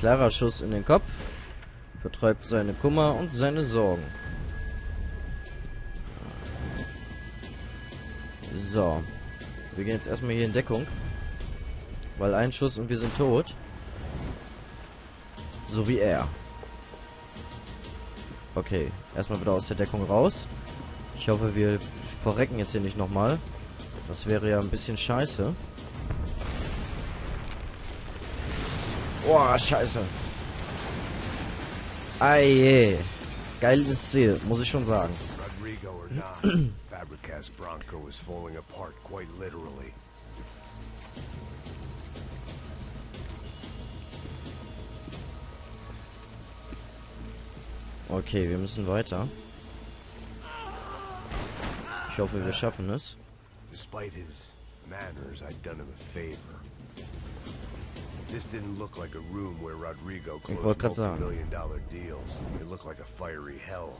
klarer Schuss in den Kopf vertreibt seine Kummer und seine Sorgen. So. Wir gehen jetzt erstmal hier in Deckung. Weil ein Schuss und wir sind tot. So wie er. Okay. Erstmal wieder aus der Deckung raus. Ich hoffe, wir verrecken jetzt hier nicht nochmal. Das wäre ja ein bisschen scheiße. Boah, scheiße. Eie. Geiles Ziel, muss ich schon sagen. Okay, wir müssen weiter. Ich hoffe, wir schaffen es. Despite his manners, I'd done him a favor. This didn't look like a room where Rodrigo closed multi-million-dollar deals. It looked like a fiery hellhole.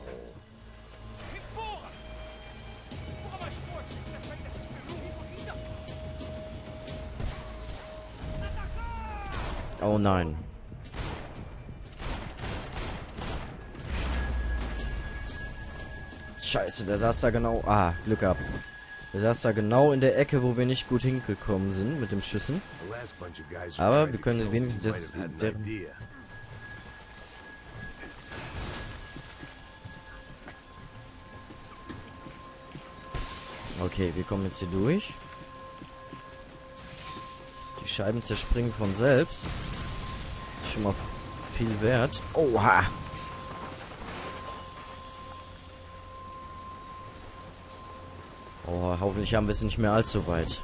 Oh nein. Scheiße, der saß da genau... Ah, Glück gehabt. Der saß da genau in der Ecke, wo wir nicht gut hingekommen sind mit den Schüssen. Aber wir können wenigstens jetzt... Okay, wir kommen jetzt hier durch. Die Scheiben zerspringen von selbst. Ist schon mal viel wert. Oha! Oh, hoffentlich haben wir es nicht mehr allzu weit.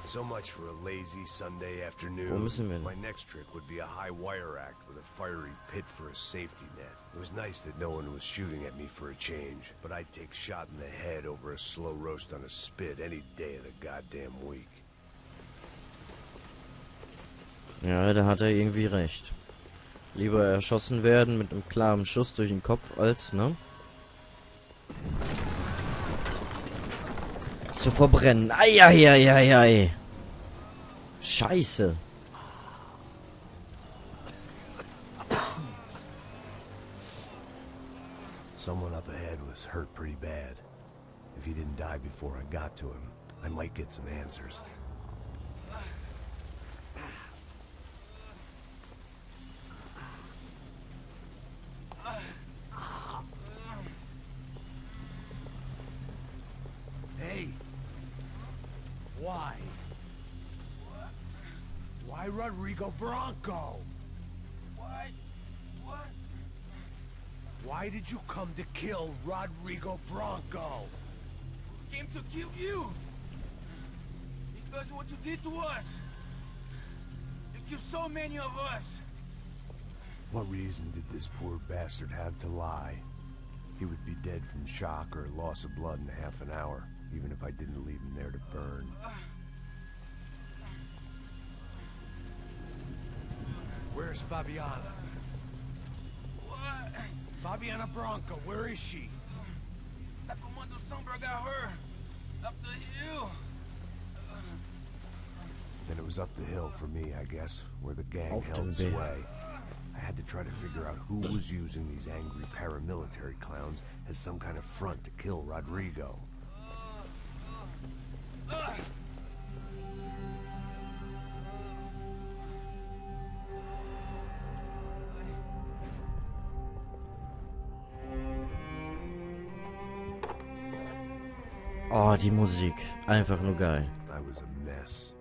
So much for a lazy Sunday afternoon. Wo müssen wir denn? My next trick would be a high wire act with a fiery pit for a safety net. It was nice that no one was shooting at me for a change, but I'd take shot in the head over a slow roast on a spit any day of the goddamn week. Ja, da hat er irgendwie recht. Lieber erschossen werden mit einem klaren Schuss durch den Kopf als, ne? Zu verbrennen. Eieieiei. Scheiße. Someone up ahead was hurt pretty bad. If he didn't die before I got to him, I might get some answers. Hey! Why? Why Rodrigo Bronco? What? What? Why did you come to kill Rodrigo Bronco? Came to kill you. Because of what you did to us. You killed so many of us. What reason did this poor bastard have to lie? He would be dead from shock or loss of blood in half an hour, even if I didn't leave him there to burn. Where's Fabiana? What? Fabiana Bronco, where is she? That Commander Sombra got her. Up the hill. Then it was up the hill for me, I guess, where the gang held sway. I had to try to figure out who was using these angry paramilitary clowns as some kind of front to kill Rodrigo. Oh, die Musik. Einfach nur geil. I was a mess.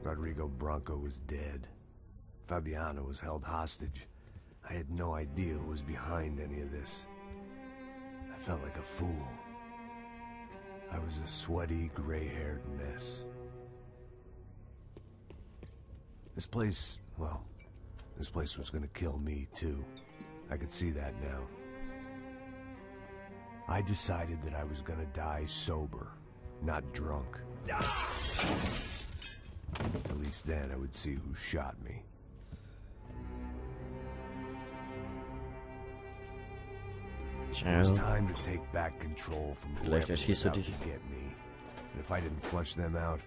Rodrigo Bronco was dead. Fabiana was held hostage. I had no idea who was behind any of this. I felt like a fool. I was a sweaty, gray-haired mess. This place, well, this place was gonna kill me, too. I could see that now. I decided that I was gonna die sober, not drunk. At least then I would see who shot me. It was time to take back control from whoever was out to get me. And if I didn't flush them out,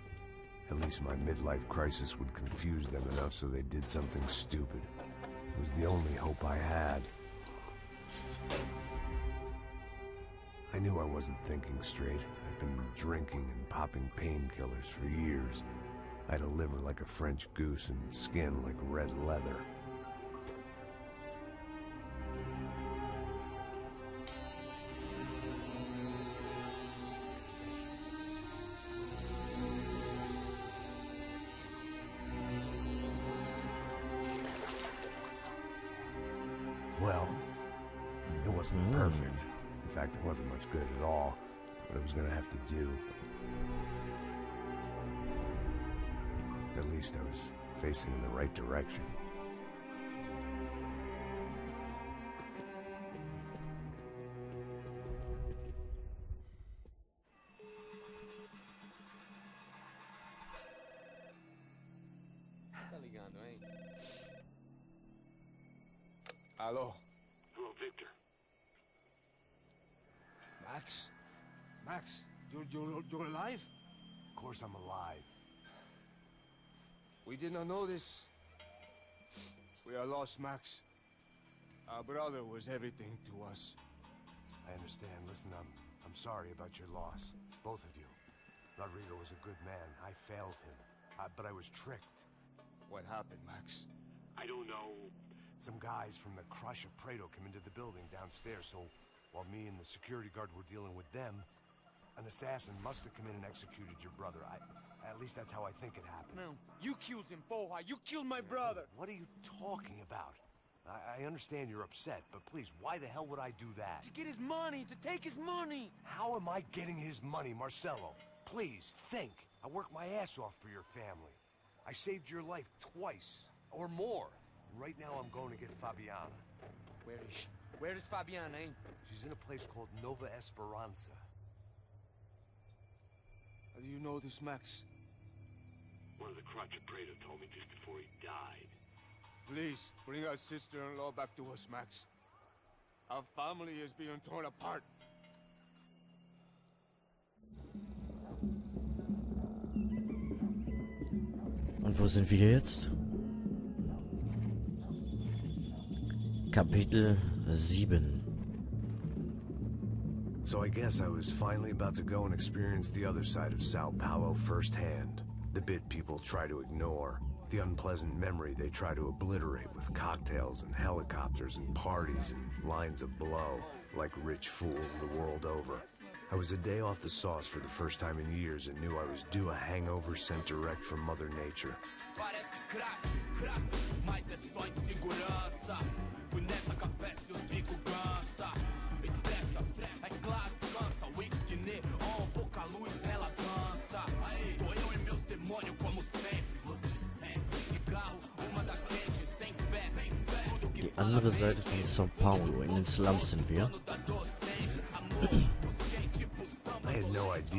At least my midlife crisis would confuse them enough so they did something stupid. It was the only hope I had. I knew I wasn't thinking straight. I'd been drinking and popping painkillers for years. I had a liver like a French goose and skin like red leather. Well, it wasn't perfect. In fact, it wasn't much good at all, but it was gonna have to do. At least I was facing in the right direction. Hello. Hello, Victor. Max? Max, you're alive? Of course I'm alive. We did not know this. We are lost, Max. Our brother was everything to us. I understand. Listen, I'm sorry about your loss. Both of you. Rodrigo was a good man. I failed him. But I was tricked. What happened, Max? I don't know. Some guys from the Crush of Prado came into the building downstairs, so while me and the security guard were dealing with them, an assassin must have come in and executed your brother. At least that's how I think it happened. No, you killed him, Poha. You killed my brother. What are you talking about? I understand you're upset, but please, why the hell would I do that? To get his money, to take his money. How am I getting his money, Marcelo? Please, think. I worked my ass off for your family. I saved your life twice, or more. Right now I'm going to get Fabiana. Where is she? Where is Fabiana, eh? She's in a place called Nova Esperanza. How do you know this, Max? One of the Crotch of Prado told me just before he died. Please, bring our sister-in-law back to us, Max. Our family is being torn apart. Und wo sind wir jetzt? Kapitel 7. So I guess I was finally about to go and experience the other side of Sao Paulo firsthand. The bit people try to ignore. The unpleasant memory they try to obliterate with cocktails and helicopters and parties and lines of blow, like rich fools the world over. I was a day off the sauce for the first time in years and knew I was due a hangover sent direct from Mother Nature. Die andere Seite von Sao Paulo, in den Slums sind wir.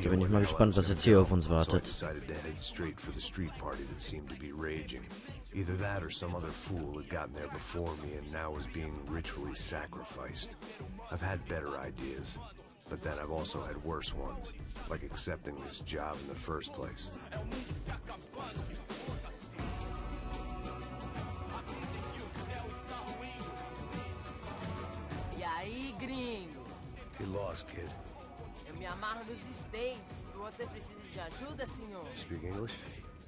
Da bin ich mal gespannt, was jetzt hier auf uns wartet. Either that or some other fool had gotten there before me and now was being ritually sacrificed. I've had better ideas, but then I've also had worse ones, like accepting this job in the first place. E aí, gringo? Get lost, kid. Eu me amarro nos States. Você precisa de ajuda, senhor? Speak English?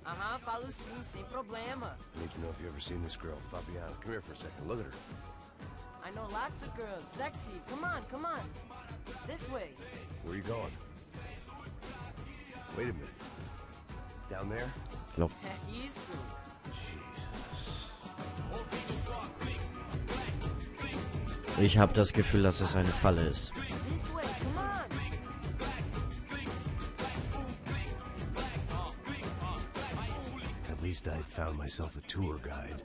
Aham, falo sim, sem problema. I need to know if you've ever seen this girl, Fabiana. Come here for a second. Look at her. I know lots of girls. Sexy. Come on, come on. This way. Where are you going? Wait a minute. Down there? Nope. É isso. Ich habe das Gefühl, dass es eine Falle ist. This way, come on. At least I'd found myself a tour guide.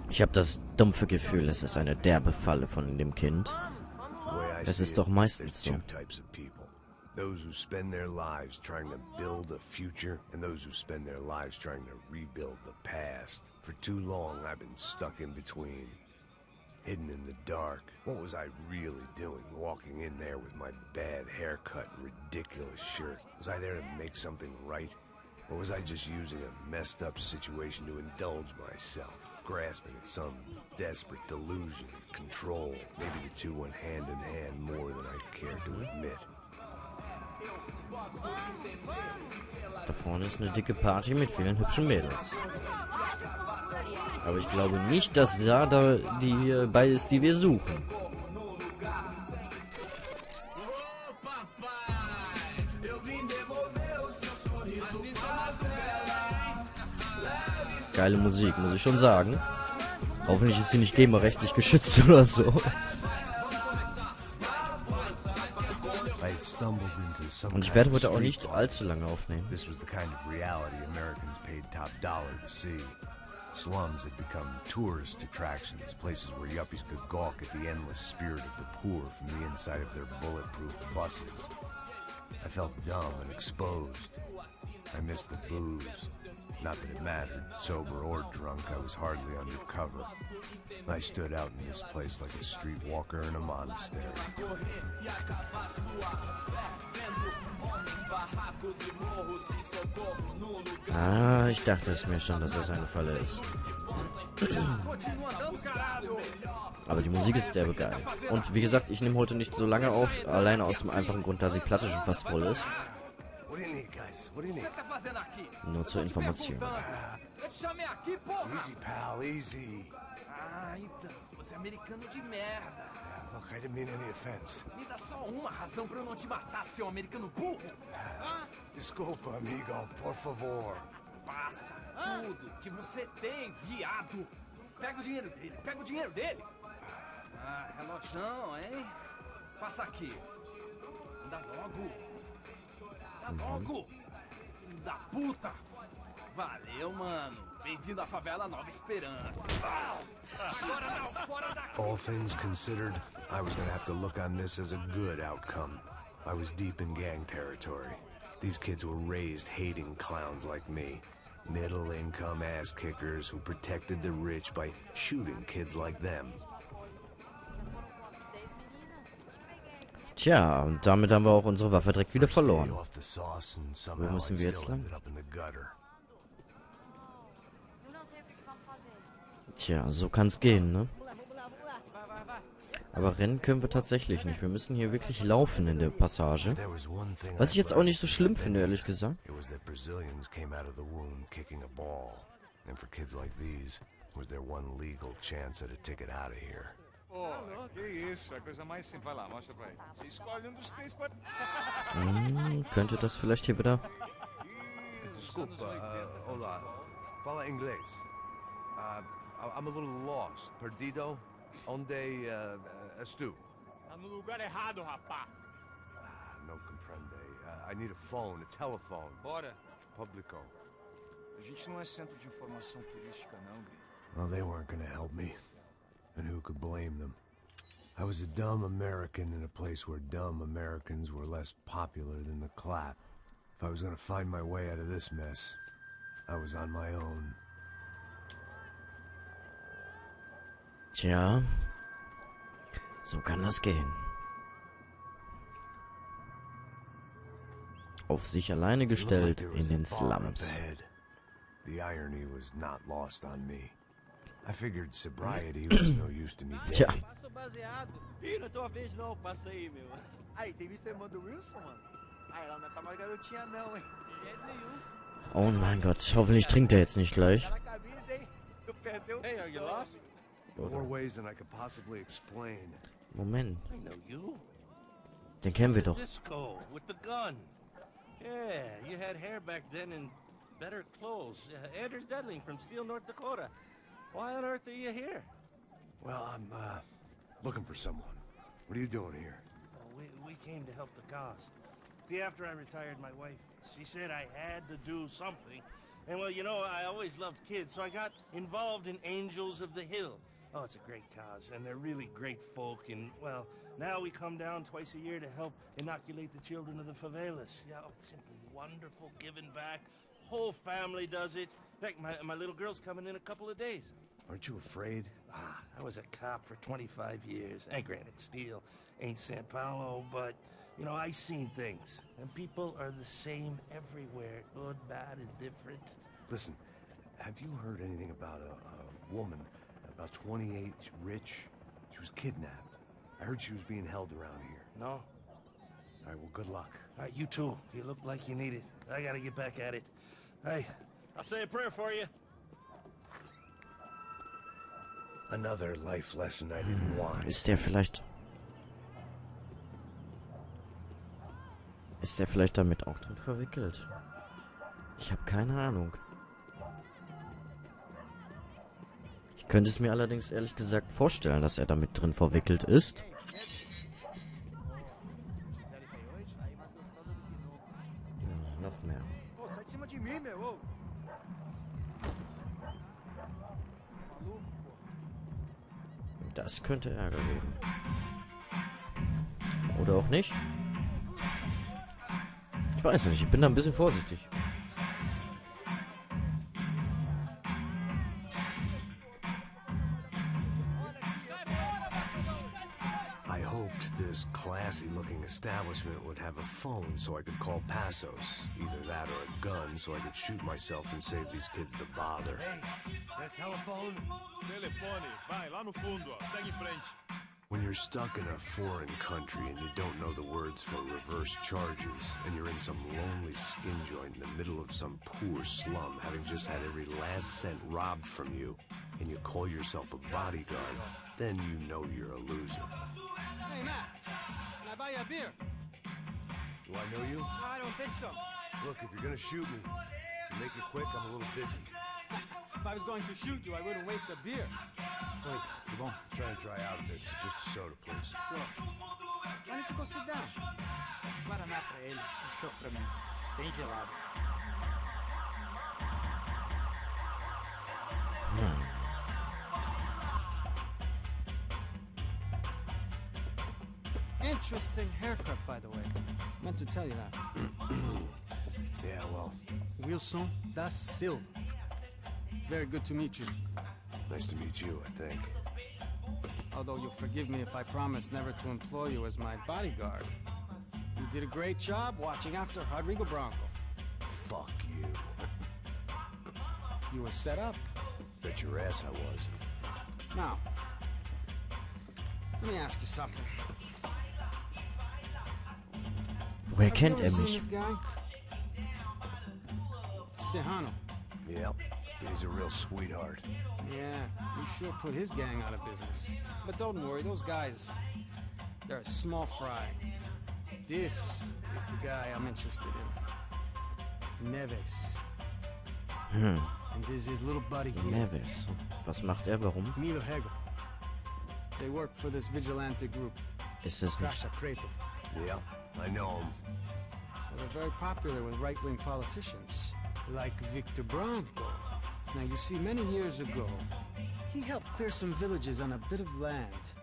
Ich habe das dumpfe Gefühl, es ist eine derbe Falle von dem Kind. Es ist doch meistens so. Those who spend their lives trying to build a future, and those who spend their lives trying to rebuild the past. For too long, I've been stuck in between. hidden in the dark. What was I really doing, walking in there with my bad haircut and ridiculous shirt? Was I there to make something right? Or was I just using a messed up situation to indulge myself, grasping at some desperate delusion of control? Maybe the two went hand in hand more than I cared to admit. Da vorne ist eine dicke Party mit vielen hübschen Mädels. Aber ich glaube nicht, dass da die bei ist, die wir suchen. Geile Musik, muss ich schon sagen. Hoffentlich ist sie nicht GEMA-rechtlich geschützt oder so. Und ich werde heute auch nicht allzu lange aufnehmen. This was the kind of reality Americans paid top dollar to see. Slums had become tourist attractions, places where yuppies could gawk at the endless spirit of the poor from the inside of their bulletproof buses. I felt dumb and exposed. I missed the booze. Not that it mattered, sober or drunk, I was hardly undercover. I stood out in this place like a streetwalker in a monastery. Ah, ich dachte es mir schon, dass das eine Falle ist. Aber die Musik ist derbe geil. Und wie gesagt, ich nehme heute nicht so lange auf, alleine aus dem einfachen Grund, dass die Platte schon fast voll ist. Nur zur Information. Easy, pal, easy. Ah, então, você é americano de merda. Look, I didn't mean any offense. Me dá só uma razão pra eu não te matar, seu americano burro. Desculpa, amigo, por favor. Passa tudo que você tem, viado. Pega o dinheiro dele, pega o dinheiro dele. Ah, relojão, hein? Passa aqui. Dá logo. Dá logo. Filho da puta. Valeu, mano. Bem-vindo à favela Nova Esperança. Agora não, fora daqui. All things considered, I was gonna have to look on this as a good outcome. I was deep in gang territory. These kids were raised hating clowns like me. Middle-income ass-kickers who protected the rich by shooting kids like them. Tja, und damit haben wir auch unsere Waffe direkt wieder verloren. Wo müssen wir jetzt lang? Tja, so kann's gehen, ne? Aber rennen können wir tatsächlich nicht. Wir müssen hier wirklich laufen in der Passage. Was ich jetzt auch nicht so schlimm finde, ehrlich gesagt. Könnte das vielleicht hier wieder... Hola. Fala inglés. I'm a little lost. Perdido? Onde estou? Tá no lugar errado, rapá. No comprende. I need a phone, a telephone. Bora. Publico. A gente não é centro de informação turística, não, Gri. Well, they weren't gonna help me. And who could blame them? I was a dumb American in a place where dumb Americans were less popular than the clap. If I was gonna find my way out of this mess, I was on my own. Tja, so kann das gehen. Auf sich alleine gestellt in den Slums. The irony was not lost on me. I figured sobriety was no use to me. Tja. Ih, não é tua vez não, passa aí, meu. Aí, tem visto a irmã do Wilson, mano? Ah, ela não tá mais garotinha não, hein? Oh mein Gott, hoffentlich trinkt er jetzt nicht gleich. Hey, are you lost? More ways than I could possibly explain. Moment, I know you. den kennen wir doch. Disco with the gun. Yeah, you had hair back then and better clothes. Anders Dedling from Steele, North Dakota. Why on earth are you here? Well, I'm looking for someone. What are you doing here? Oh, we came to help the cause. See, after I retired, my wife, she said I had to do something. And well, you know, I always loved kids, so I got involved in Angels of the Hill. Oh, it's a great cause, and they're really great folk, and, well, now we come down twice a year to help inoculate the children of the favelas. Yeah, oh, it's simply wonderful, giving back. Whole family does it. In fact, my little girl's coming in a couple of days. Aren't you afraid? I was a cop for 25 years. And granted, steel ain't San Paulo, but, you know, I seen things. And people are the same everywhere. Good, bad, indifferent. Listen, have you heard anything about a woman, about 28, rich? She was kidnapped. I heard she was being held around here. No? All right, well, good luck. All right, you too. You look like you need it. I gotta get back at it. Hey, I'll say a prayer for you. Another life lesson I didn't want. Ist der vielleicht damit auch drin verwickelt? Ich habe keine Ahnung. Ich könnte es mir allerdings ehrlich gesagt vorstellen, dass er damit drin verwickelt ist. Ja, noch mehr. Das könnte Ärger geben. Oder auch nicht? Ich weiß nicht, ich bin da ein bisschen vorsichtig. I hoped this classy-looking establishment would have a phone so I could call Passos. Either that or a gun so I could shoot myself and save these kids the bother. Hey, that telephone? Telefone, vai lá no fundo, ó. Segue em frente. When you're stuck in a foreign country and you don't know the words for reverse charges, and you're in some lonely skin joint in the middle of some poor slum, having just had every last cent robbed from you, and you call yourself a bodyguard, then you know you're a loser. Hey, Matt, can I buy you a beer? Do I know you? I don't think so. Look, if you're gonna shoot me, make it quick, I'm a little busy. If I was going to shoot you, I wouldn't waste a beer. Wait, come on. I'm trying to dry out a bit, so just a soda, please. Sure. Why don't you go sit down? Guaraná pra ele, chopp pra mim. Bem gelado. Interesting haircut, by the way. Meant to tell you that. Yeah, well, Wilson da Silva. Very good to meet you. nice to meet you, I think. Although you'll forgive me if I promise never to employ you as my bodyguard. You did a great job watching after Rodrigo Bronco. Fuck you. You were set up. Bet your ass I was. Now, let me ask you something. Woher Have you kennt ever er seen mich? this guy? Serrano. Yep, he's a real sweetheart. Yeah, you sure put his gang out of business. But don't worry, those guys, they're a small fry. This is the guy I'm interested in. Neves. And this is his little buddy here. Neves. Was macht er? Warum? Milo Hegel. They work for this vigilante group, Ist es nicht? Caixa Preto. Yep, I know him. Well, they're very popular with right-wing politicians, like Victor Bronco. Now, you see, many years ago, he helped clear some villages on a bit of land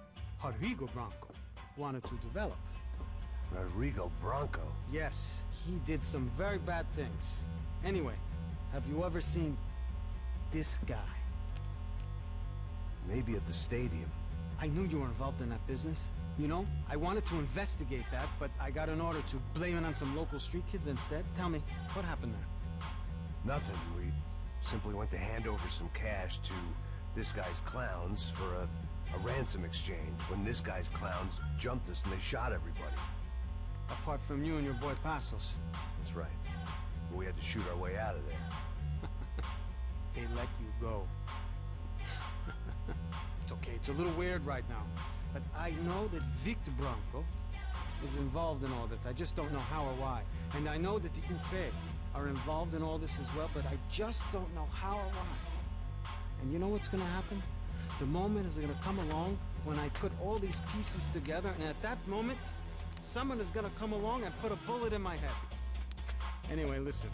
Rodrigo Bronco wanted to develop. Rodrigo Bronco. Yes, he did some very bad things. Anyway, have you ever seen this guy? Maybe at the stadium. I knew you were involved in that business. You know, I wanted to investigate that, but I got an order to blame it on some local street kids instead. Tell me, what happened there? Nothing. We simply went to hand over some cash to this guy's clowns for a ransom exchange when this guy's clowns jumped us and they shot everybody. Apart from you and your boy Passos. That's right. But we had to shoot our way out of there. They let you go. It's okay, it's a little weird right now. But I know that Victor Bronco is involved in all this. I just don't know how or why. And I know that the UFE are involved in all this as well, but I just don't know how or why. And you know what's gonna happen? The moment is gonna come along when I put all these pieces together, and at that moment, someone is gonna come along and put a bullet in my head. Anyway, listen.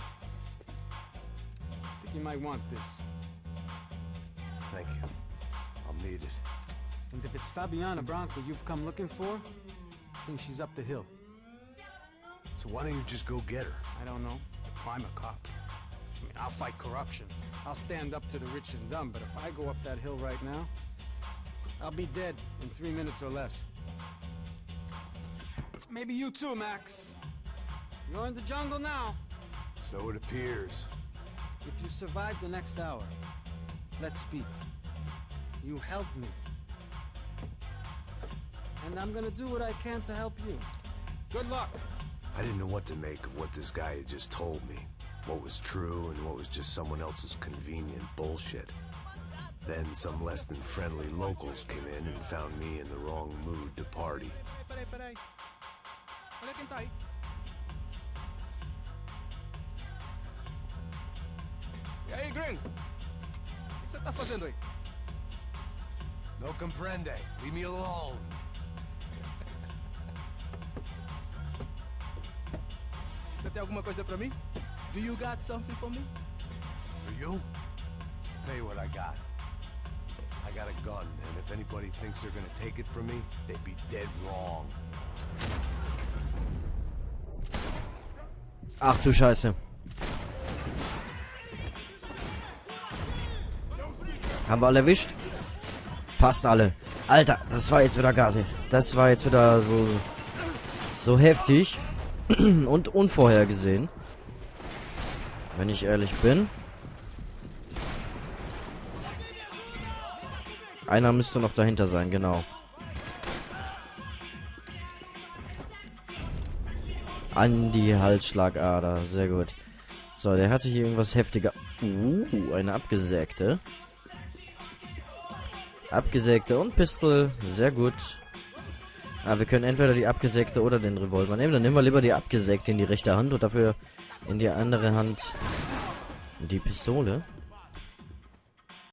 I think you might want this. Thank you. I'll need it. And if it's Fabiana Bronco you've come looking for, I think she's up the hill. So why don't you just go get her? I don't know. I'm a cop. I mean, I'll fight corruption. I'll stand up to the rich and dumb, but if I go up that hill right now, I'll be dead in 3 minutes or less. Maybe you too, Max. You're in the jungle now. So it appears. If you survive the next hour, let's speak. You helped me. And I'm gonna do what I can to help you. Good luck. I didn't know what to make of what this guy had just told me. What was true and what was just someone else's convenient bullshit. Then some less than friendly locals came in and found me in the wrong mood to party. Peraí. Olha quem tá aí. E aí, gringo? O que você tá fazendo aí? No comprende. Leave me alone. Você tem alguma coisa pra mim? Do you got something for me? For you? Tell you what I got. I got a gun, and if anybody thinks they're gonna take it from me, they'd be dead wrong. Ach du Scheiße. Haben wir alle erwischt? Fast alle. Alter, das war jetzt wieder Gazi. Das war jetzt wieder so heftig und unvorhergesehen. Wenn ich ehrlich bin. Einer müsste noch dahinter sein, genau. An die Halsschlagader, sehr gut. So, der hatte hier irgendwas heftiger. Eine abgesägte. Abgesägte und Pistol, sehr gut. Ah, wir können entweder die abgesägte oder den Revolver nehmen. Dann nehmen wir lieber die abgesägte in die rechte Hand und dafür in die andere Hand die Pistole.